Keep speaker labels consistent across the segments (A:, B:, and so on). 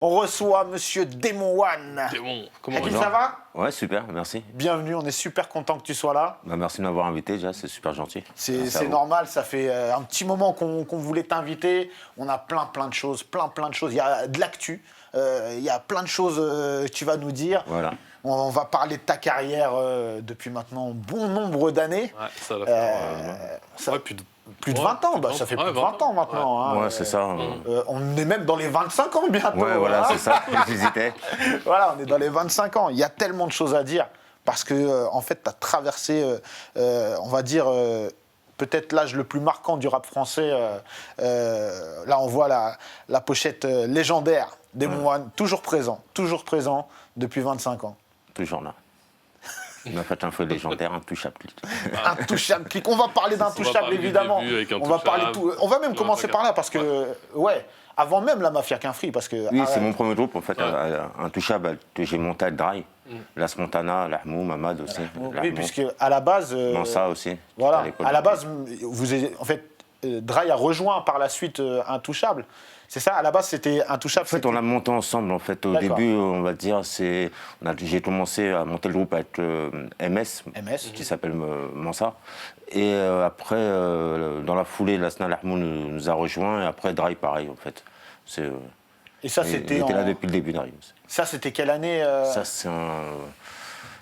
A: On reçoit Monsieur Démon One.
B: Démon, comment
A: Hakim,
B: va?
A: ça va?
C: Ouais, super, merci.
A: Bienvenue, on est super content que tu sois là.
C: Bah, merci de m'avoir invité déjà, c'est super gentil. Merci à
A: C'est
C: vous.
A: normal, ça fait un petit moment qu'on voulait t'inviter. On a plein de choses, plein de choses. Il y a de l'actu, il y a plein de choses que tu vas nous dire.
C: Voilà.
A: On va parler de ta carrière depuis maintenant bon nombre d'années.
B: Ouais, ça va faire.
A: Ça-
B: Ouais,
A: Plus de
B: ouais,
A: 20 ans, bah, ça fait
B: ouais,
A: plus de 20 ans maintenant. hein.
C: Ouais, c'est ça.
A: On est même dans les 25 ans bientôt.
C: Ouais, voilà,
A: hein.
C: c'est ça, j'hésitais.
A: Voilà, on est dans les 25 ans. Il y a tellement de choses à dire parce que, en fait, tu as traversé, on va dire, peut-être l'âge le plus marquant du rap français. Là, on voit la pochette légendaire Démon One, toujours présent depuis 25 ans.
C: Toujours là. Il m'a fait un feu légendaire, intouchable.
A: Intouchable click. On va parler d'Intouchable,
B: parler du
A: évidemment.
B: début avec
A: On va parler
B: Intouchable.
A: tout. On va même
B: Ouais,
A: commencer par là parce que, ouais, avant même la Mafia qu'un Free, parce que.
C: Oui,
A: ah,
C: c'est mon premier groupe en fait,
B: Ouais.
C: intouchable, que j'ai monté à Dry. Las Montana, Lahmou, Mamad aussi.
A: Oui,
C: Lahmou.
A: puisque à la base.
C: Mansa aussi.
A: Voilà,
C: l'école.
A: à la base, en fait, Dry a rejoint par la suite Intouchable. C'est ça, à la base, c'était Intouchable.
C: En fait, on a monté ensemble. En fait, au
A: D'accord.
C: début, on va dire, j'ai commencé à monter le groupe avec MS,
A: MS.
C: qui s'appelle Mansa. Et après, dans la foulée, Lasna Lahmou nous a rejoints. Et après, Dry, pareil, en fait.
A: Et ça,
C: Il
A: c'était
C: était là depuis le début, Dry.
A: Ça, c'était quelle année
C: Ça, c'est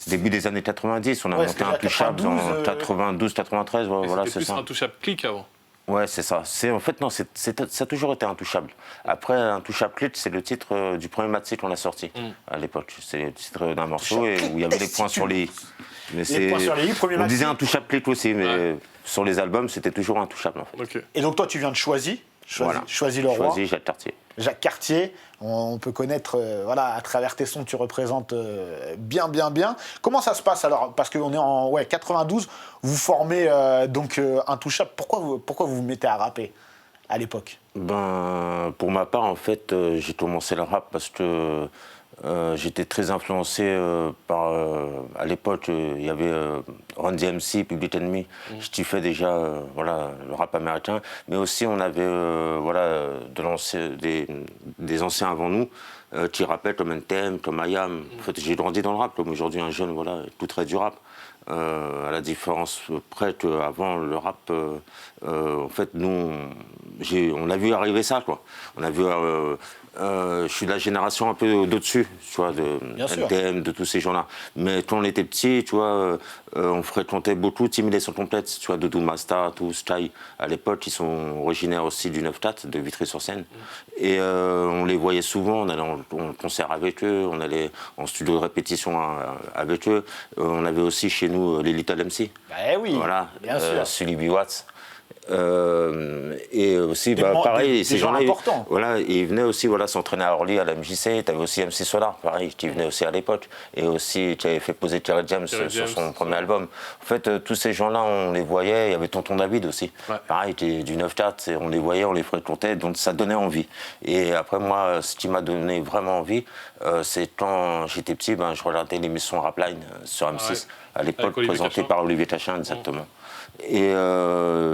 C: début des années 90. On a
A: Ouais,
C: monté
A: c'est-à-dire
C: Intouchable
A: 92,
C: en 92, 93. Voilà,
B: C'était
C: c'est
B: plus
C: ça.
B: Intouchable click avant.
C: Ouais, c'est ça. En fait, non, ça a toujours été Intouchable. Après, Intouchable Click, c'est le titre du premier maxi qu'on a sorti à l'époque. C'est le titre d'un morceau où il y avait les points sur les i. Mais
A: points sur les i, premier
C: on
A: maxi.
C: disait Intouchable Click aussi, mais
B: Ouais.
C: sur les albums, c'était toujours Intouchable en fait.
B: Ok.
A: Et donc, toi, tu viens de Choisy,
C: Voilà.
A: Choisy-le-Roi.
C: Choisi Jacques Cartier.
A: Jacques Cartier, on peut connaître, voilà, à travers tes sons, tu représentes bien. Comment ça se passe alors? Parce qu'on est en 92, vous formez donc Intouchable. Pourquoi vous vous mettez à rapper à l'époque?
C: Ben, pour ma part, en fait, j'ai commencé le rap parce que j'étais très influencé par. À l'époque, il y avait Run DMC, Public Enemy. Je kiffais déjà voilà, le rap américain. Mais aussi, on avait des anciens avant nous qui rappaient comme NTM, comme IAM. En fait, j'ai grandi dans le rap, comme aujourd'hui un jeune voilà, écouterait du rap. À la différence près qu'avant le rap, en fait, nous, on a vu arriver ça, quoi. On a vu, je suis de la génération un peu d'au-dessus, tu vois, de
A: Bien sûr.
C: NTM, de tous ces gens-là. Mais quand on était petit, tu vois, on fréquentait beaucoup Team Leçon Complète, tu vois, Doudou Masta, tout Sky. À l'époque, ils sont originaires aussi du 9-4, de Vitry-sur-Seine. Et on les voyait souvent, on allait en concert avec eux, on allait en studio de répétition avec eux. On avait aussi chez nous les Little MC.
A: Ben oui,
C: Voilà,
A: bien sûr.
C: Sully B. Watts. Et aussi,
A: Des gens
C: pareil, ces
A: gens
C: gens-là,
A: importants.
C: voilà, ils venaient aussi voilà, s'entraîner à Orly, à la MJC. Tu avais aussi MC Solar, pareil, qui venait aussi à l'époque. Et aussi, qui avait fait poser Kerry James
B: Kerry
C: sur
B: James,
C: son premier album. En fait, tous ces gens-là, on les voyait. Il y avait Tonton David aussi.
B: Ouais.
C: Pareil, qui est du 9-4. On les voyait, on les fréquentait. Donc ça donnait envie. Et après, moi, ce qui m'a donné vraiment envie, c'est quand j'étais petit, je regardais l'émission Rapline sur M6.
B: Ouais.
C: À l'époque,
B: Avec Olivier
C: présentée
B: Cachin.
C: par Olivier Cachin, exactement. Et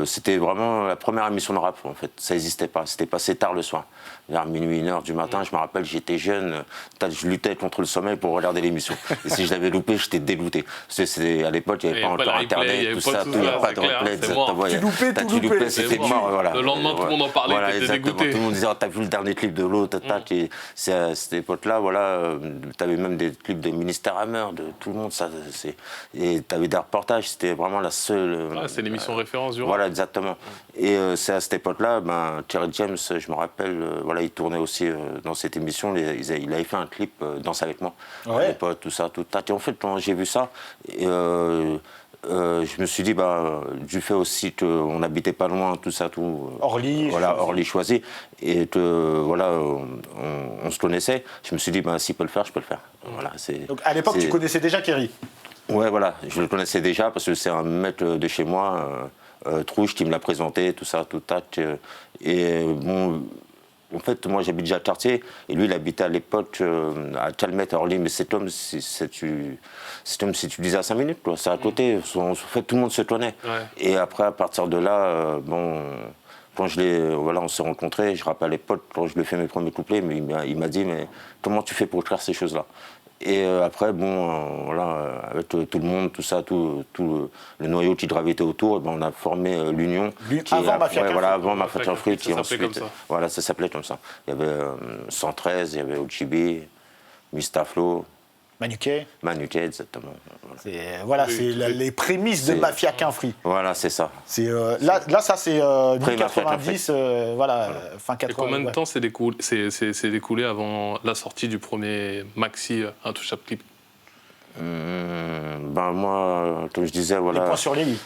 C: c'était vraiment la première émission de rap, en fait. Ça n'existait pas. C'était passé tard le soir. Vers minuit, 1h du matin, je me rappelle, j'étais jeune, je luttais contre le sommeil pour regarder l'émission. Et si je l'avais loupé, j'étais dégoûté. À l'époque, il n'y avait pas encore Internet, tout ça, il n'y avait pas de replay.
A: Tu loupais, tout loupais.
C: C'était
B: mort.
C: mort, voilà.
B: Le lendemain, tout le monde en parlait,
C: Voilà,
B: t'étais
C: exactement.
B: dégoûté.
C: Tout le monde disait, t'as vu le dernier clip de l'autre, et c'est à cette époque-là, voilà, t'avais même des clips de Ministère Hammer, de tout le monde, et t'avais des reportages, c'était vraiment la seule.
B: Ouais, c'est l'émission référence du rap.
C: Voilà, exactement. Et c'est à cette époque-là, Kerry James, je me rappelle, voilà, il tournait aussi dans cette émission, il avait fait un clip Danse avec moi,
A: Ouais.
C: à l'époque, tout ça, tout ça. Et en fait, quand j'ai vu ça, je me suis dit, du fait aussi qu'on n'habitait pas loin, tout ça, tout.
A: Orly,
C: Voilà, Orly Choisy, et que, voilà, on se connaissait. Je me suis dit, s'il peut le faire, je peux le faire. Voilà,
A: Donc à l'époque, tu connaissais déjà Kerry?
C: Ouais, voilà, je le connaissais déjà parce que c'est un mec de chez moi, Trouche, qui me l'a présenté, tout ça, tout tac. Et bon, en fait, moi j'habite déjà à Cartier, et lui il habitait à l'époque à Calmette, à Orly, mais cet homme, si tu disais à 5 minutes, quoi, c'est à côté, en fait tout le monde se connaît.
B: Ouais.
C: Et après, à partir de là, quand on s'est rencontrés, je rappelle à l'époque, quand je lui ai fait mes premiers couplets, mais il m'a dit, mais comment tu fais pour écrire ces choses-là? Et après, avec tout le monde, tout ça, tout le noyau qui gravitait autour, on a formé l'Union.
A: Avant Mafia Qu'un Fruit.
C: Avant Mafia Qu'un Fruit, qui
B: ensuite. Comme ça.
C: Voilà, ça s'appelait comme ça. Il y avait 113, il y avait Ochibi, Mistaflo. Manuke, exactement.
A: Voilà, c'est les prémices de Mafia Qu'un Fruit.
C: Voilà, c'est ça.
A: Là, ça c'est 1090, fin 80.
B: Et combien de temps s'est découlé avant la sortie du premier maxi Intouchable clip?
C: Moi, comme je disais, voilà.
A: Les points sur les i.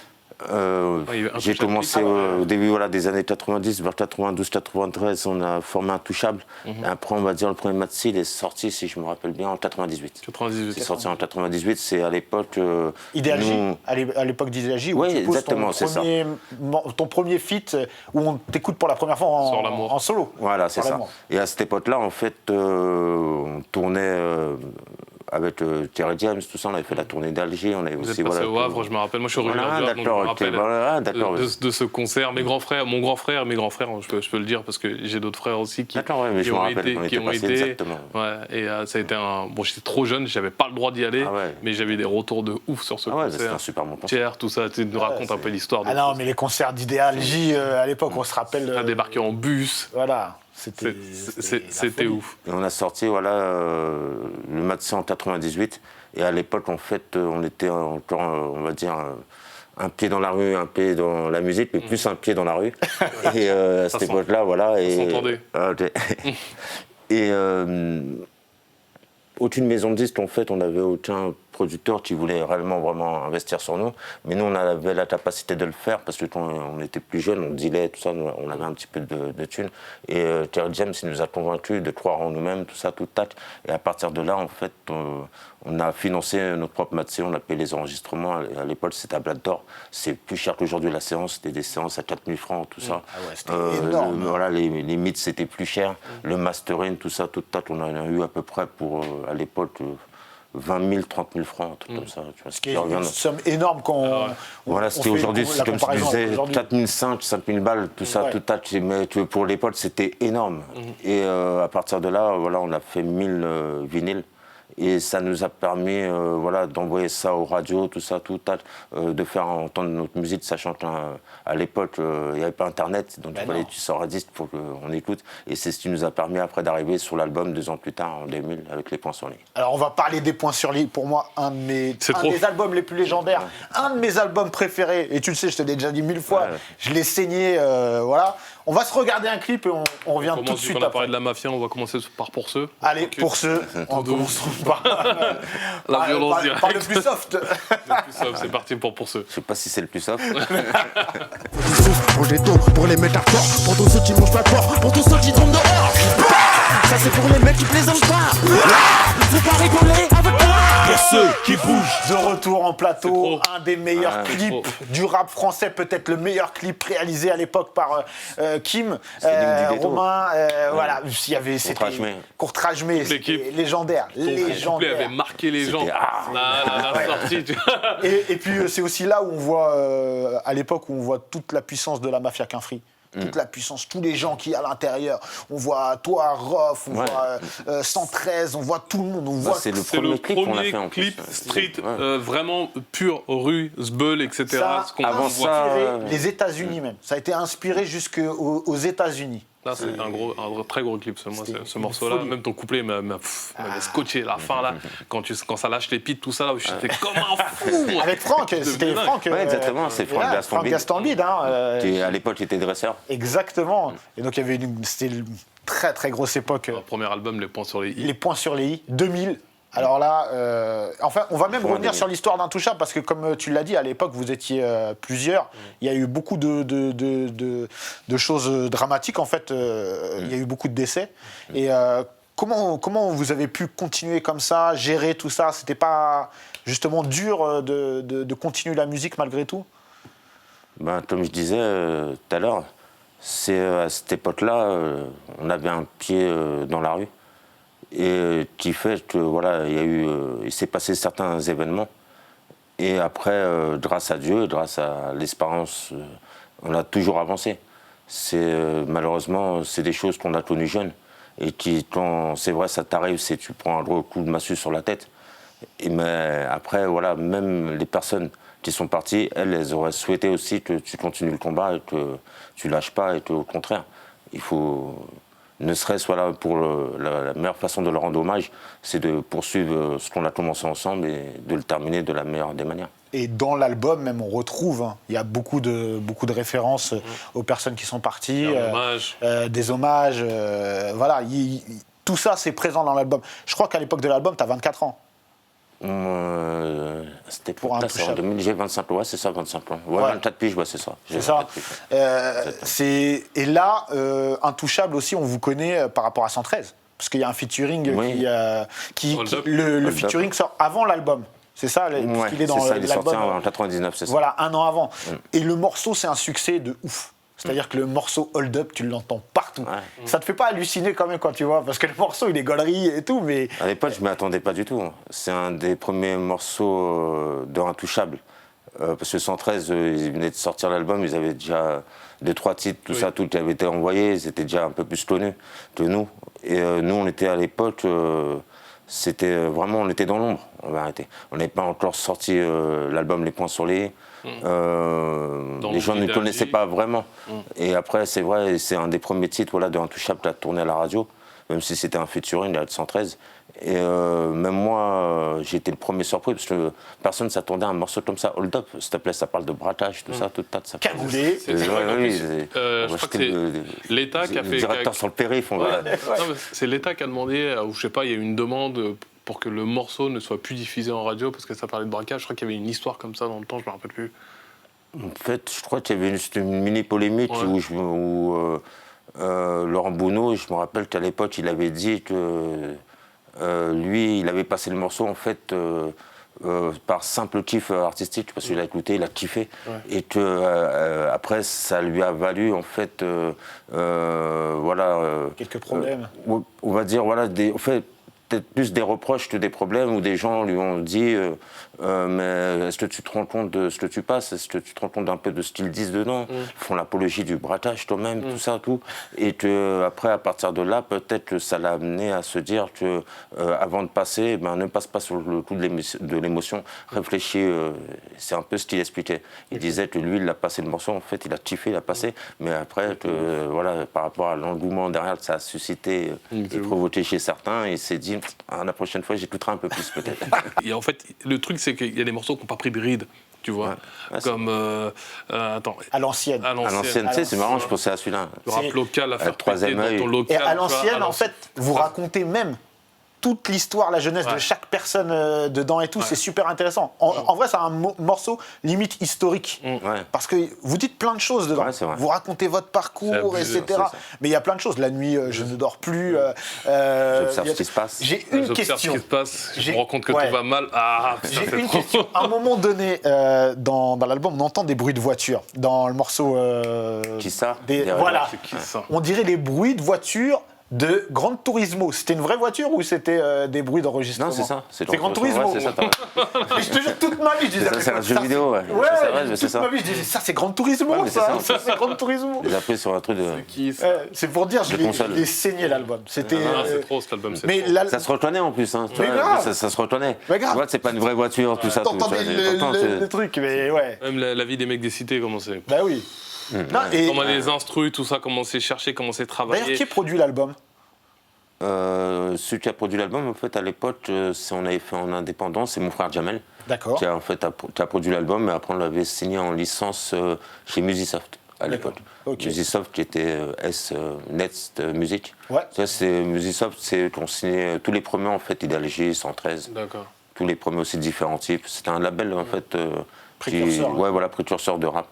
C: J'ai commencé au début des années 90, vers 92-93, on a formé Intouchable. Après, on va dire, le premier maxi, il est sorti, si je me rappelle bien, en 98. C'est sorti en 98, c'est à l'époque...
A: Idéal à l'époque d'Idéal
C: oui, exactement, c'est ça.
A: Ton premier feat où on t'écoute pour la première fois en solo.
C: Voilà, c'est ça. Et à cette époque-là, en fait, on tournait... avec Terry James, tout ça, on avait fait la tournée d'Alger, on avait
B: Vous
C: aussi...
B: êtes passé au Havre, je me rappelle, moi je suis originaire du Havre, donc je me rappelle de ce concert. Mon grand frère, mes grands frères, je peux le dire parce que j'ai d'autres frères aussi qui ont été. Et ça a été Bon, j'étais trop jeune, j'avais pas le droit d'y aller, mais j'avais des retours de ouf sur ce concert.
C: C'était un super bon concert.
B: Pierre, tout ça, tu nous racontes un peu l'histoire.
A: Ah non, mais les concerts d'Idéal J, à l'époque, on se rappelle...
B: On a débarqué en bus.
A: Voilà.
B: C'était ouf.
C: Et on a sorti le maxi en 98. Et à l'époque, en fait, on était encore, on va dire, un pied dans la rue, un pied dans la musique, mais plus un pied dans la rue. Et à cette époque-là, voilà.
B: On s'entendait.
C: Et aucune maison de disques, en fait, on n'avait aucun producteur qui voulait réellement vraiment investir sur nous. Mais nous, on avait la capacité de le faire parce que quand on était plus jeunes, on dealait, tout ça, on avait un petit peu de thunes. Et Terry James, il nous a convaincus de croire en nous-mêmes, tout ça, tout tac. Et à partir de là, en fait, on a financé notre propre match, on a payé les enregistrements. À l'époque, c'était à Blatte d'Or. C'est plus cher qu'aujourd'hui la séance. C'était des séances à 4000 francs, tout ça.
A: Ah ouais, c'était énorme.
C: Voilà, les mix, c'était plus cher. Le mastering, tout ça, tout tac, on en a eu à peu près pour, à l'époque... 20 000, 30 000 francs, un truc comme ça. Tu vois,
A: ce qui est une somme énorme quand
C: voilà, c'était aujourd'hui, comme tu disais, 4 500, 5 000 balles, tout ça, tout ça. Mais pour l'époque, c'était énorme. Et à partir de là, on a fait 1000 vinyles. Et ça nous a permis d'envoyer ça aux radios, tout ça, de faire entendre notre musique, sachant qu'à l'époque, il n'y avait pas Internet, donc il fallait que tu sors un disque pour qu'on écoute. Et c'est ce qui nous a permis après d'arriver sur l'album 2 ans plus tard, en 2000, avec Les Points sur l'I.
A: Alors on va parler des Points sur l'I. Pour moi, un des albums les plus légendaires, un de mes albums préférés. Et tu le sais, je te l'ai déjà dit 1000 fois, je l'ai saigné, voilà. On va se regarder un clip et on revient tout de suite
B: après. On a parlé de la mafia, on va commencer par Pour ceux.
A: Allez, Pour ceux, on commence par
B: la violence directe.
A: Par le plus soft.
B: Le plus soft, c'est parti pour ceux.
C: Je sais pas si c'est le plus soft.
D: Pour les dos, pour les métaphores, pour tous ceux qui mangent pas fort, pour tous ceux qui tombent dehors. Ça c'est pour les mecs qui plaisantent pas. Faut pas rigoler avec moi. Pour ceux qui bougent.
A: De retour en plateau, un des meilleurs clips du rap français, peut-être le meilleur clip réalisé à l'époque par Kim, Romain, voilà, il y avait Courtrajmé, c'était légendaire.
B: Ton couplet avait marqué les gens. La sortie.
A: Et puis c'est aussi là où on voit, à l'époque où on voit toute la puissance de la Mafia Qu'un Fruit. Toute la puissance, tous les gens qui à l'intérieur. On voit toi, Rof, on voit 113, on voit tout le monde.
C: C'est le premier clip qu'on a fait en
B: clip street, vraiment pur, rue, Sbeul, etc.
A: Ça a inspiré les États-Unis même. Ça a été inspiré jusqu'aux États-Unis.
B: Là, c'est un très gros clip, ce morceau-là. Même ton couplet m'avait scotché la fin, là. Quand ça lâche les pits, tout ça, là, j'étais comme un fou.
A: Avec Franck, c'était Franck.
C: Oui, exactement, c'est Franck
A: Gastambide.
C: Qui, à l'époque, était dresseur.
A: Exactement. Et donc, c'était une très, très grosse époque.
B: Le premier album, Les Points sur les I.
A: Les Points sur les I, 2000. Alors là, enfin, on va même revenir sur l'histoire d'Intouchable parce que, comme tu l'as dit, à l'époque, vous étiez plusieurs. Il y a eu beaucoup de choses dramatiques, en fait. Il y a eu beaucoup de décès. Et comment vous avez pu continuer comme ça, gérer tout ça? C'était pas justement dur de continuer la musique malgré tout?
C: Comme je disais tout à l'heure, c'est à cette époque-là, on avait un pied dans la rue. Et qui fait que il s'est passé certains événements. Et après, grâce à Dieu, grâce à l'espérance, on a toujours avancé. malheureusement, c'est des choses qu'on a connues jeunes. Et qui, quand c'est vrai, ça t'arrive, tu prends un gros coup de massue sur la tête. Mais après, voilà, même les personnes qui sont parties, elles auraient souhaité aussi que tu continues le combat et que tu lâches pas et qu'au contraire, il faut, ne serait-ce pour la meilleure façon de leur rendre hommage, c'est de poursuivre ce qu'on a commencé ensemble et de le terminer de la meilleure des manières.
A: Et dans l'album, même, on retrouve, il y a beaucoup de références aux personnes qui sont parties, des hommages, voilà. Tout ça, c'est présent dans l'album. Je crois qu'à l'époque de l'album, tu as 24 ans.
C: C'était pour en 2000, j'ai 25 ans, ouais, c'est ça, 25 ans. Ouais, 24 piges, ouais, c'est ça.
A: C'est ça. Et là, Intouchable aussi, on vous connaît par rapport à 113. Parce qu'il y a un featuring le featuring sort avant l'album. C'est ça, puisqu'il est dans l'album.
C: Il est sorti en 99, c'est ça.
A: Voilà, un an avant. Et le morceau, c'est un succès de ouf. C'est-à-dire que le morceau Hold Up, tu l'entends partout. Ça te fait pas halluciner quand même quand tu vois, parce que le morceau, il est gaulerie et tout, mais...
C: À l'époque, je ne m'y attendais pas du tout. C'est un des premiers morceaux de Intouchable. Parce que 113, ils venaient de sortir l'album, ils avaient déjà 2-3 titres, tout ça, tout qui avait été envoyé, ils étaient déjà un peu plus connus que nous. Et nous, on était à l'époque... c'était vraiment, on était dans l'ombre, on va arrêter. On n'avait pas encore sorti l'album Les Points sur les i. Les gens ne connaissaient pas vraiment. Et après, c'est vrai, c'est un des premiers titres de Intouchable qui a tourné à la radio, même si c'était un featuring de 113. Et même moi, j'ai été le premier surpris, parce que personne ne s'attendait à un morceau comme ça. Hold Up, s'il te plaît, ça parle de braquage, tout ça, tout tas de ça.
A: Cagoulé.
B: Je crois que c'est l'État qui a fait...
C: Le directeur sur le périph',
B: c'est l'État qui a demandé, ou je sais pas, il y a eu une demande pour que le morceau ne soit plus diffusé en radio, parce que ça parlait de braquage. Je crois qu'il y avait une histoire comme ça dans le temps, je me rappelle plus.
C: En fait, je crois qu'il y avait une mini-polémique où Laurent Bounot, je me rappelle qu'à l'époque, il avait dit que... lui, il avait passé le morceau en fait par simple kiff artistique, parce qu'il a écouté, il a kiffé, et que après ça lui a valu en fait,
A: quelques problèmes.
C: On va dire en fait, peut-être plus des reproches que des problèmes, où des gens lui ont dit mais est-ce que tu te rends compte de ce que tu passes, est-ce que tu te rends compte un peu de ce qu'ils disent dedans, ils font l'apologie du braquage quand même, tout ça, tout, et que après à partir de là, peut-être que ça l'a amené à se dire que avant de passer, ne passe pas sur le coup de l'émotion, réfléchis, c'est un peu ce qu'il expliquait. Il disait que lui, il a passé le morceau, en fait, il a kiffé, il a passé, mais après, par rapport à l'engouement derrière que ça a suscité et provoqué chez certains, il s'est dit, la prochaine fois, j'écouterai un peu plus peut-être.
B: Et en fait, le truc, c'est qu'il y a des morceaux qui n'ont pas pris bride, tu vois, comme...
A: à l'ancienne.
C: À l'ancienne, tu sais, c'est marrant, je pensais à celui-là.
B: Le rap local, à faire
C: péter dans
B: ton local.
A: Et à l'ancienne, en fait, vous racontez même toute l'histoire, la jeunesse de chaque personne dedans et tout, c'est super intéressant. En vrai, c'est un morceau limite historique. Parce que vous dites plein de choses dedans. Vous racontez votre parcours, etc. Mais il y a plein de choses. La nuit, je ne dors plus.
C: J'observe ce qui se passe.
A: J'ai une question.
B: Ce qui se passe. Je me rends compte que tout va mal.
A: J'ai une question. À un moment donné, dans l'album, on entend des bruits de voiture. Dans le morceau...
C: Qui ça
A: voilà. On dirait des bruits de voiture de Gran Turismo. C'était une vraie voiture ou c'était des bruits d'enregistrement?
C: Non, c'est ça.
A: C'est Gran Turismo.
C: Ouais, c'est ça,
A: mais je te jure, toute ma vie, je disais...
C: C'est un jeu vidéo,
A: toute ma vie, je disais, ça, c'est Gran Turismo, ça, c'est Gran Turismo.
C: J'ai appris sur un truc de...
A: C'est pour dire, je l'ai saigné, l'album. C'était...
B: C'est trop, cet album.
C: Ça se reconnaît, en plus. Ça se reconnaît. Tu vois, c'est pas une vraie voiture, tout ça.
A: T'entendais le truc, mais ouais.
B: Même la vie des mecs des cités, comment c'est...
A: Bah oui.
B: Comment les instrus, tout ça, comment c'est cherché, comment c'est travaillé.
A: D'ailleurs, qui produit l'album?
C: Celui qui a produit l'album, en fait, à l'époque, on avait fait en indépendant, c'est mon frère Jamel.
A: D'accord.
C: Qui a produit l'album, mais après on l'avait signé en licence chez Musisoft à l'époque. Musisoft qui était Next Music. Ça, c'est Musisoft, c'est qu'on signait tous les premiers, en fait, Idéologie, 113.
B: D'accord.
C: Tous les premiers aussi de différents types. C'était un label, en fait,
A: précurseur.
C: Précurseur de rap.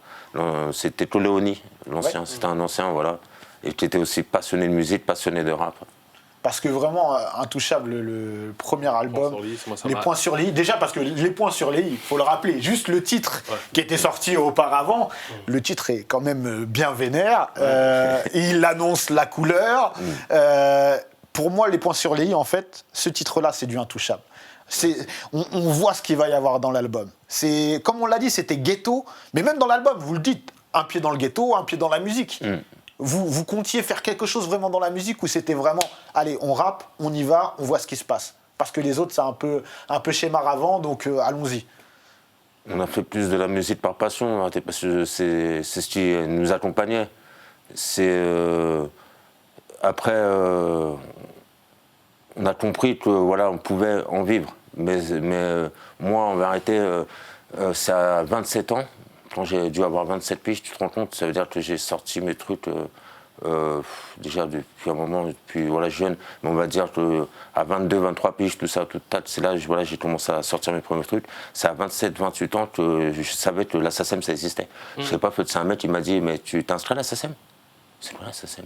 C: C'était Toleoni, l'ancien. C'était un ancien, voilà. Et qui était aussi passionné de musique, passionné de rap.
A: Parce que vraiment, Intouchable, le premier album, les points sur les i, déjà parce que les points sur les i, il faut le rappeler, juste le titre qui était sorti auparavant, le titre est quand même bien vénère, il annonce la couleur. Pour moi, les points sur les i, en fait, ce titre-là, c'est du Intouchable. On voit ce qu'il va y avoir dans l'album. Comme on l'a dit, c'était ghetto, mais même dans l'album, vous le dites, un pied dans le ghetto, un pied dans la musique. vous comptiez faire quelque chose vraiment dans la musique ou c'était vraiment, allez, on rappe, on y va, on voit ce qui se passe? Parce que les autres, c'est un peu schéma avant, donc allons-y.
C: On a fait plus de la musique par passion, parce que c'est ce qui nous accompagnait. Après, on a compris que voilà, on pouvait en vivre. Mais moi, en vérité, c'est à 27 ans, quand j'ai dû avoir 27 piges, tu te rends compte, ça veut dire que j'ai sorti mes trucs déjà depuis un moment, depuis voilà, jeune, mais on va dire qu'à 22, 23 piges, tout ça, c'est là voilà, j'ai commencé à sortir mes premiers trucs. C'est à 27, 28 ans que je savais que la SACEM, ça existait. Je ne sais pas, c'est un mec qui m'a dit, mais tu t'inscris à la SACEM? C'est vrai, ça c'est.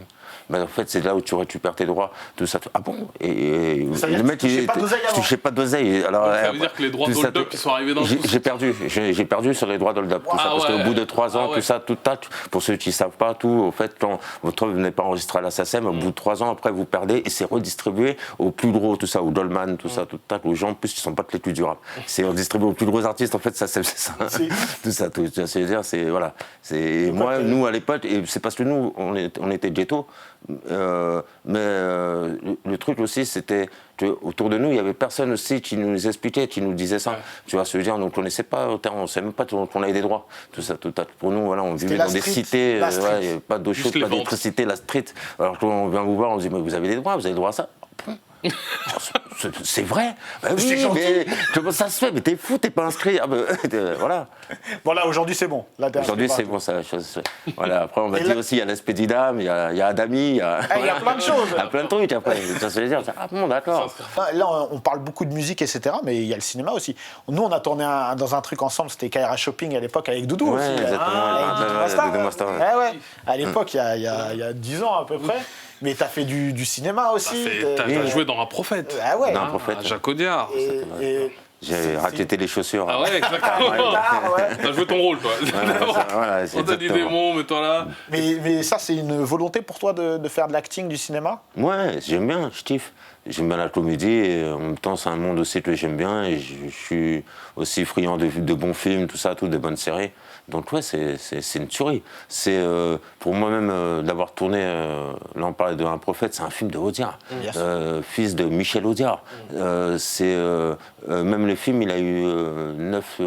C: Mais en fait, c'est là où tu récupères tes droits, tout ça. Ah bon? Et
A: le mec, tu touchais
C: pas d'oseille. Alors,
B: ça veut dire que les droits d'hold-up qui sont arrivés dans
C: j'ai perdu sur les droits d'hold-up, tout ça. Parce qu'au bout de 3 ans, tout ça, pour ceux qui ne savent pas, tout, au fait, quand votre œuvre n'est pas enregistrée à la SACEM, au bout de 3 ans, après, vous perdez et c'est redistribué aux plus gros, tout ça, aux Dolman, tout ça, aux gens, en plus, qui ne sont pas de l'étude du rap. C'est redistribué aux plus gros artistes, en fait, ça, c'est ça. Tout ça, tout. C'est-à-dire, c'est. Voilà. Moi, nous, à l'époque, et c'est parce que nous, on était ghetto, mais le truc aussi, c'était qu'autour de nous, il n'y avait personne aussi qui nous expliquait, qui nous disait ça. Ouais. Tu vois, se dire, donc on ne connaissait pas, on ne savait même pas qu'on avait des droits. Tout ça, pour nous, voilà, on vivait dans des cités, il n'y avait pas d'eau chaude, pas d'électricité, la street. Alors quand on vient vous voir, on dit, mais vous avez des droits, vous avez le droit à ça. C'est vrai. Ben oui, mais comment ça se fait? Mais t'es fou, t'es pas inscrit. Ah ben, voilà.
A: Bon là, aujourd'hui c'est bon.
C: Aujourd'hui c'est bon, ça. Voilà. Après on va dire aussi, il y a l'Espédidam, il y a Adami, il y a
A: plein de choses.
C: Il y a plein de trucs après. Ça se veut dire, ah bon, d'accord.
A: Là, on parle beaucoup de musique, etc. Mais il y a le cinéma aussi. Nous, on a tourné dans un truc ensemble, c'était Kaira Shopping à l'époque avec Doudou aussi.
C: Exactement. Doudou Master.
A: Ouais. À l'époque, il y a 10 ans à peu près. Mais t'as fait du cinéma aussi.
B: T'as joué dans Un Prophète.
A: Ah ouais.
C: Dans Un Prophète.
B: Jacques Audiard.
C: J'ai raquetté les chaussures.
B: Ah ouais, exactement. T'as joué ton rôle, toi.
C: Voilà,
B: on t'a dit démon, mets-toi là.
A: Mais ça, c'est une volonté pour toi de faire de l'acting, du cinéma?
C: Ouais, j'aime bien, je kiffe. J'aime bien la comédie et en même temps, c'est un monde aussi que j'aime bien et je suis aussi friand de bons films, tout ça, de bonnes séries. Donc ouais, c'est une tuerie. C'est pour moi-même d'avoir tourné, là on parlait de Un Prophète, c'est un film de Audiard, fils de Michel Audiard. Même le film, il a eu 9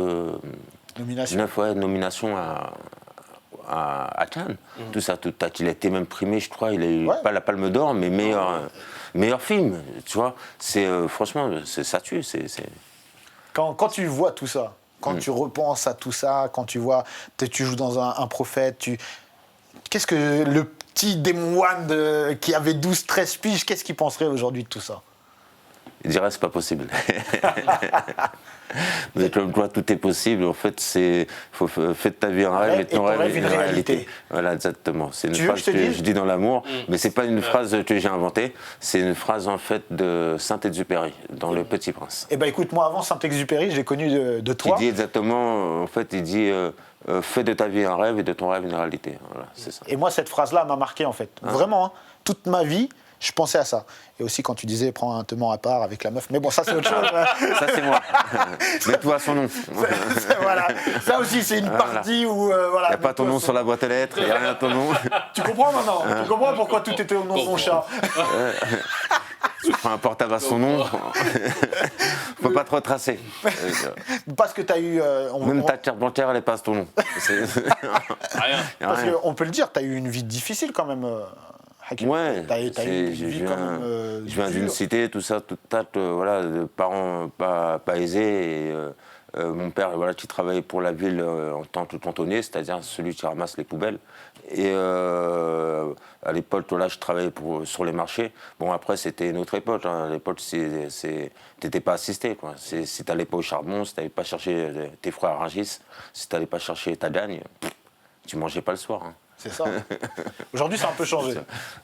C: nominations à Cannes. Tout ça, il a été même primé, je crois, il a eu pas la Palme d'Or, mais meilleur film, tu vois. Franchement, ça tue.
A: Quand tu vois tout ça, quand tu repenses à tout ça, quand tu vois, tu joues dans un Prophète, qu'est-ce que le petit Démon One qui avait 12-13 piges, qu'est-ce qu'il penserait aujourd'hui de tout ça?
C: Il dirait c'est pas possible. Mais comme quoi tout est possible, en fait, faites ta vie un rêve et ton rêve une réalité. Voilà, exactement. C'est une phrase que je dis dans l'amour, mais c'est pas une phrase que j'ai inventée, c'est une phrase en fait de Saint-Exupéry, dans Le Petit Prince.
A: Eh ben écoute, moi avant Saint-Exupéry, j'ai connu de toi.
C: Il dit exactement, en fait, il dit fais de ta vie un rêve et de ton rêve une réalité. Voilà, c'est ça.
A: Et moi, cette phrase-là m'a marqué en fait. Vraiment, hein, toute ma vie. Je pensais à ça. Et aussi quand tu disais prends un tenement à part avec la meuf. Mais bon, ça c'est autre chose.
C: Ça c'est moi. Mets-toi son nom.
A: Voilà. Ça aussi c'est une partie où voilà.
C: Il n'y a pas ton nom sur la boîte aux lettres, il n'y a rien à ton nom.
A: Tu comprends maintenant? Tu comprends pourquoi tout était au nom de mon chat?
C: Tu prends un portable à son nom. Faut pas te retracer.
A: Parce que tu as eu.
C: Même ta carte bancaire, elle passe ton nom.
B: Rien.
A: Parce qu'on peut le dire, tu as eu une vie difficile quand même.
C: Ouais, je viens d'une cité, tout ça, voilà, de parents pas aisés. Et, mon père, voilà, qui travaillait pour la ville en tant que cantonnier, c'est-à-dire celui qui ramasse les poubelles. Et à l'époque, là, je travaillais sur les marchés. Bon, après, c'était une autre époque. Hein. À l'époque, t'étais pas assisté, quoi. Si t'allais pas au charbon, si t'allais pas chercher tes frères à Rungis, si t'allais pas chercher ta gagne, tu mangeais pas le soir. Hein.
A: C'est ça. Aujourd'hui, ça a un peu changé.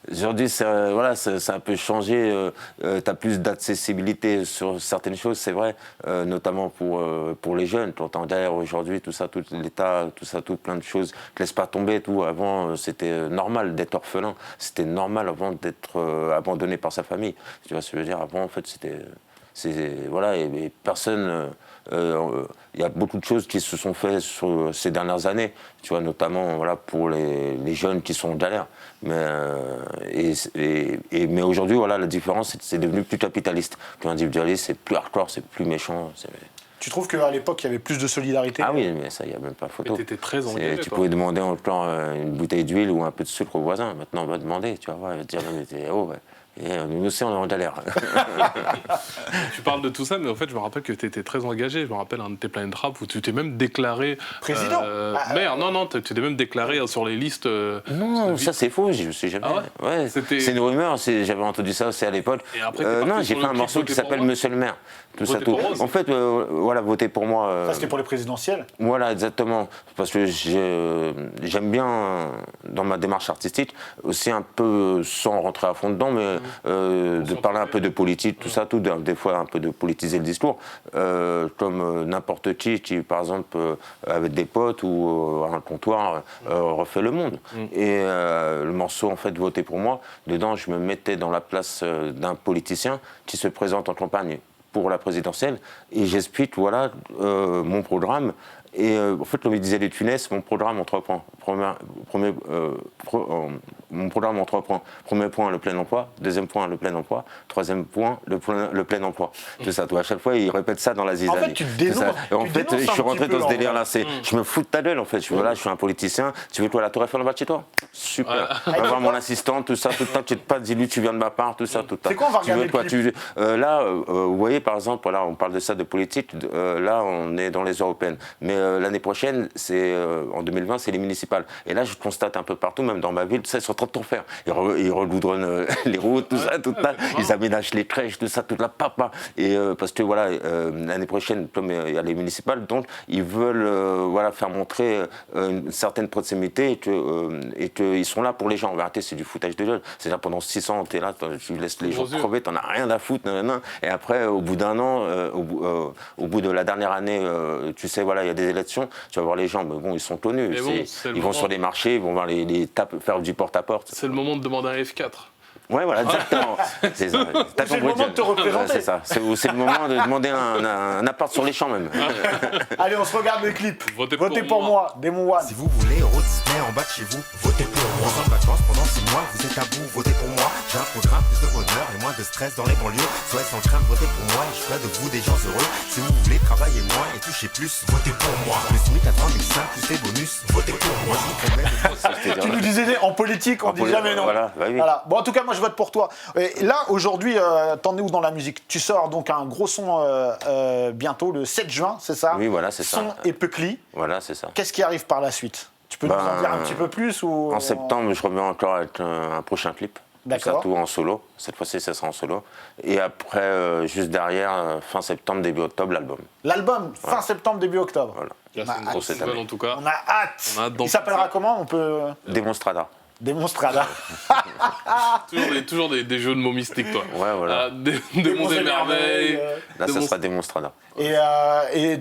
C: Aujourd'hui, voilà, ça a un peu changé. Tu as plus d'accessibilité sur certaines choses, c'est vrai, notamment pour les jeunes. Tu entends derrière aujourd'hui, tout ça, tout l'État, tout ça, tout plein de choses. Ne laisse pas tomber, tout. Avant, c'était normal d'être orphelin. C'était normal avant d'être abandonné par sa famille. Tu vois ce que je veux dire? Avant, en fait, c'était... Voilà, et personne... Il y a beaucoup de choses qui se sont faites sur ces dernières années, tu vois, notamment voilà, pour les jeunes qui sont en galère. Mais aujourd'hui, voilà, la différence, c'est devenu plus capitaliste, plus individualiste, c'est plus hardcore, c'est plus méchant.
A: Tu trouves qu'à l'époque, il y avait plus de solidarité?
C: Ah oui, mais ça, il n'y a même pas photo.
B: Tu étais très engagé.
C: Tu pouvais demander encore une bouteille d'huile ou un peu de sucre au voisin. Maintenant, on va demander, tu vois, il va te dire, non, mais t'es ouais. Et nous aussi, on est en galère.
B: Tu parles de tout ça, mais en fait, je me rappelle que tu étais très engagé. Je me rappelle un de tes Planet Rap où tu t'es même déclaré...
A: Président
B: Maire, non, tu t'es même déclaré sur les listes...
C: non, ça c'est faux, je ne sais jamais.
B: Ah
C: ouais c'est une rumeur, j'avais entendu ça aussi à l'époque. Non, j'ai fait un morceau qui s'appelle Monsieur le maire. Tout ça, tout. En fait, voilà, voter pour moi...
A: Ça, c'était pour les présidentielles?
C: Voilà, exactement. Parce que j'aime bien, dans ma démarche artistique, aussi un peu, sans rentrer à fond dedans, mais de parler un peu de politique, tout ça, tout, des fois un peu de politiser le discours, comme n'importe qui, par exemple, avec des potes ou à un comptoir, refait le monde. Et le morceau, en fait, Voter pour moi, dedans, je me mettais dans la place d'un politicien qui se présente en campagne pour la présidentielle, et j'explique, voilà, mon programme. Et en fait, comme il disait les Tunis, mon programme en 3 points. Mon programme en 3 points. Premier point, le plein emploi. Deuxième point, le plein emploi. Troisième point, le plein emploi. C'est ça. À chaque fois, il répète ça dans la zizanie.
A: En fait, tu te dénonces.
C: En fait, je suis rentré dans ce délire-là. Je me fous de ta gueule, en fait. Je suis un politicien. Tu veux quoi, la Tour Eiffel en bas de chez toi? Super. Va voir mon assistante, tout ça, tout le temps. Tu n'es pas dis-lui, tu viens de ma part, tout ça, tout ça.
A: C'est quoi, on va regarder le clip.
C: Là, vous voyez, par exemple, là, on parle de ça, de politique. Là, on est dans les européennes. Mais l'année prochaine, en 2020, c'est les municipales. Et là, je constate un peu partout, même dans ma ville, ils sont en train de tout faire. Ils regoudronnent les routes, tout ça, ils aménagent les crèches, tout ça, toute la papa. Et parce que voilà, l'année prochaine, comme il y a les municipales, donc ils veulent faire montrer une certaine proximité et qu'ils sont là pour les gens. En vérité, c'est du foutage de gueule. C'est là pendant 6 ans, t'es là, tu laisses les gens crever, t'en as rien à foutre, et après, au bout d'1 an, au bout de la dernière année, tu sais, voilà, il y a des élections. Tu vas voir les gens, mais bon, ils sont connus. Ils vont sur les marchés, ils vont voir faire du porte-à-porte.
B: C'est le moment de demander un F4.
C: Ouais, voilà, exactement. C'est ça.
A: C'est le moment de te représenter.
C: C'est ça. C'est le moment de demander un appart sur les champs, même.
A: Allez, on se regarde le clip.
B: Votez
A: pour moi, Démon One.
D: Si vous voulez Euro Disney en bas de chez vous, votez pour moi. En vacances pendant 6 mois, vous êtes à bout, votez pour moi. J'ai un programme, plus de bonheur et moins de stress dans les banlieues. Soyez sans crainte, votez pour moi et je ferai de vous des gens heureux. Si vous voulez travailler moins et toucher plus, votez pour moi. Le SMIC à 3005, plus les bonus, votez pour moi.
A: Tu nous disais en politique, on dit jamais non.
C: Voilà.
A: Bon, en tout cas, moi je vote pour toi. Et là, aujourd'hui, t'en es où dans la musique? Tu sors donc un gros son bientôt, le 7 juin, c'est ça?
C: Oui, voilà, c'est ça.
A: Son et Peucli.
C: Voilà, c'est ça.
A: Qu'est-ce qui arrive par la suite? Tu peux nous en dire un petit peu plus ou...
C: En septembre, je reviens encore avec un prochain clip.
A: D'accord.
C: Tout en solo. Cette fois-ci, ça sera en solo. Et après, juste derrière, fin septembre, début octobre, l'album.
A: L'album, fin septembre, début octobre.
C: Voilà.
B: C'est une grosse étape, en tout cas.
A: On a hâte. Il s'appellera comment? On peut...
C: Démonstrada.
A: Démonstrada.
B: toujours des jeux de mots mystiques, toi.
C: Ouais, voilà.
B: Démon des merveilles.
C: Là, ça sera Démonstrada.
A: Et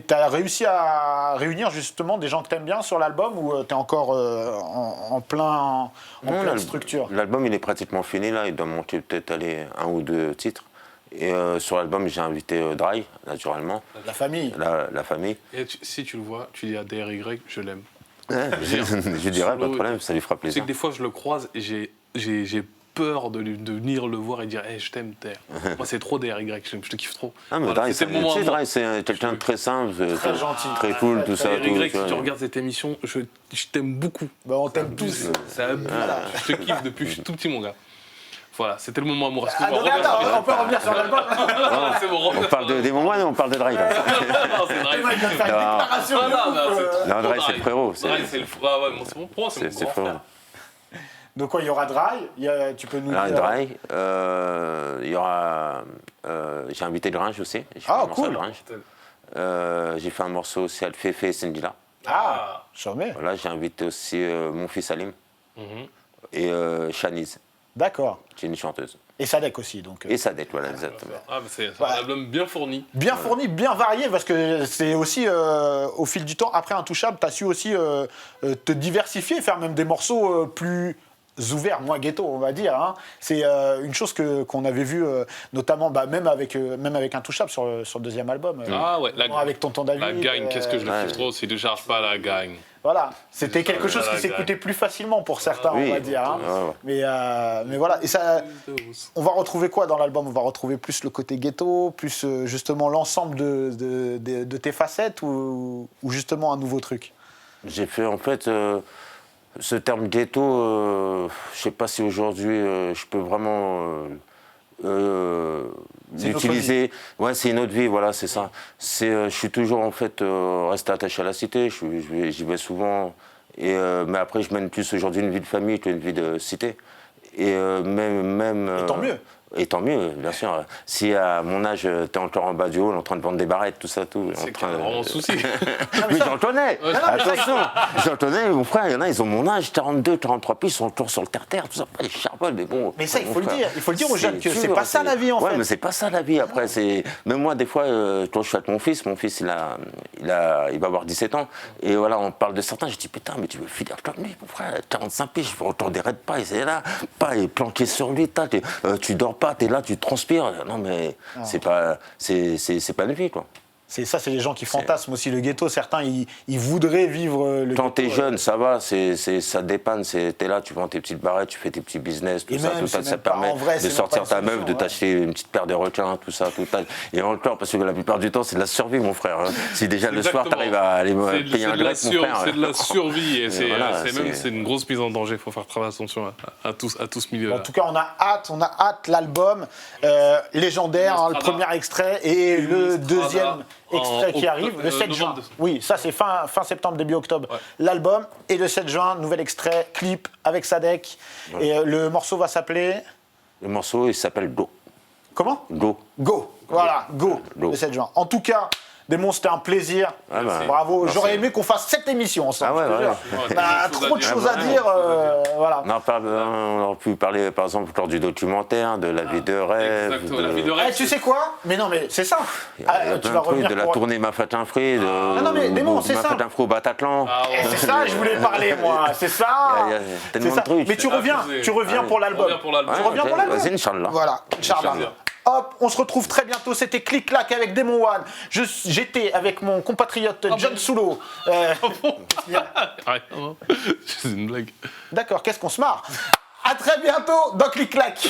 A: tu as réussi à réunir justement des gens que tu aimes bien sur l'album ou tu es encore en pleine structure?
C: L'album, il est pratiquement fini, là. Il doit manquer peut-être 1 ou 2 titres. Et sur l'album, j'ai invité Dry, naturellement.
A: La famille.
C: La famille.
B: Et si tu le vois, tu dis à DRY, je l'aime.
C: Je dirais, pas de problème, ça lui fera plaisir.
B: C'est que des fois, je le croise et j'ai peur de venir le voir et dire hey, je t'aime, Terre. Moi, c'est trop DRY, je te kiffe trop.
C: Ah, mais voilà, c'est quelqu'un de très simple,
A: très gentil,
C: très cool, tout ça.
B: DRY, si tu regardes cette émission, je t'aime beaucoup.
A: Bah, on t'aime tous.
B: Je te kiffe depuis que je suis tout petit, mon gars. Voilà, c'était le moment amoureux.
A: On peut revenir sur l'album.
C: On parle des moments, on parle de Dry.
B: Non, c'est Dry.
A: Il va faire une déclaration.
C: Non, Dry, c'est le frérot.
B: Dry, c'est le frérot. Pour moi, c'est mon grand frère.
A: Donc quoi, il y aura Dry, tu peux nous dire...
C: Dry, il y aura... j'ai invité Gringe aussi.
A: Cool.
C: J'ai fait un morceau aussi avec Fefe et Sendila.
A: Ah, charmé.
C: Voilà, j'ai invité aussi mon fils Salim et Shanice.
A: D'accord.
C: Qui est une chanteuse.
A: Et Sadek aussi, donc.
C: Et Sadek, voilà, exactement.
B: C'est un album bien fourni.
A: Bien fourni, bien varié, parce que c'est aussi, au fil du temps, après Intouchable, tu as su aussi te diversifier, faire même des morceaux plus ouverts, moins ghetto, on va dire. Hein. C'est une chose qu'on avait vue, notamment même avec Intouchable sur le deuxième album.
B: Ah ouais,
A: avec Tonton David.
B: La gagne, qu'est-ce que je le kiffe trop, c'est ne charge pas la gagne.
A: Voilà, c'était quelque chose qui s'écoutait plus facilement pour certains, on va dire. Hein. Mais voilà, et ça, on va retrouver quoi dans l'album? On va retrouver plus le côté ghetto, plus justement l'ensemble de tes facettes ou justement un nouveau truc?
C: J'ai fait en fait ce terme ghetto, je sais pas si aujourd'hui je peux vraiment l'utiliser. Ouais, c'est une autre vie, voilà, c'est ça. Je suis toujours en fait resté attaché à la cité, j'y vais souvent, mais après je mène plus aujourd'hui une vie de famille qu'une vie de cité. Et même
A: et tant mieux.
C: Et tant mieux, bien sûr. Si à mon âge, t'es encore en bas du hall en train de vendre des barrettes, tout ça, tout.
B: C'est vraiment un souci.
C: Mais j'en connais. Attention, j'en connais, mon frère, il y en a, ils ont mon âge, 42, 43 pieds, ils sont toujours sur le terre-terre, tout ça. Ils charbonnent, mais bon.
A: Mais ça, il faut le dire aux jeunes que c'est pas ça la vie, en fait.
C: Ouais, mais c'est pas ça la vie. Après, même moi, des fois, quand je suis avec mon fils, il va avoir 17 ans, et voilà, on parle de certains, je dis, putain, mais tu veux finir comme lui, mon frère, 45 pieds, je ne t'enverrai pas, il est là, pas, il est planqué sur lui, tu dors pas, t'es là, tu transpires. Non, mais c'est pas une vie, quoi.
A: C'est les gens qui fantasment aussi le ghetto. Certains, ils voudraient vivre le ghetto.
C: Quand t'es jeune, ça va, ça dépanne. T'es là, tu vends tes petites barrettes, tu fais tes petits business, tout ça. Ça permet de sortir ta meuf, de t'acheter une petite paire de requins, tout ça. Et encore, parce que la plupart du temps, c'est de la survie, mon frère. Hein. Si déjà le soir, t'arrives à aller payer un grec, mon frère.
B: C'est de la survie. Et c'est une grosse mise en danger. Il faut faire très attention à tout ce milieu-là.
A: En tout cas, on a hâte l'album légendaire, le premier extrait et le deuxième extrait qui arrive le 7 juin. Oui, ça c'est fin septembre, début octobre. Ouais. L'album et le 7 juin, nouvel extrait, clip avec Sadek. Ouais. Et le morceau va s'appeler...
C: Le morceau, il s'appelle Go.
A: Comment?
C: Go.
A: Go. Voilà, Go. Le 7 juin. En tout cas... Démon, c'était un plaisir. Bravo. Merci. J'aurais aimé qu'on fasse cette émission ensemble. On a trop de choses à dire. Voilà.
C: On aurait pu parler, par exemple, lors du documentaire, de la vie de rêve.
B: Exactement, la vie de rêve.
A: Tu sais quoi? Mais non, mais c'est ça.
C: Tu vas revenir de la tournée Ma Fat Free,
A: non, mais Démon, c'est ça.
C: Ma Fat Free au Bataclan.
A: C'est ça, je voulais parler, moi. C'est ça.
C: Il y a tellement de trucs.
A: Mais tu reviens pour l'album. Tu reviens pour l'album.
C: Vas-y, Inch'Allah.
A: Voilà, Inch'Allah. Hop, on se retrouve très bientôt. C'était Clic Clac avec Démon One. J'étais avec mon compatriote John Soulo.
B: C'est une blague.
A: D'accord, qu'est-ce qu'on se marre. À très bientôt dans Clic Clac.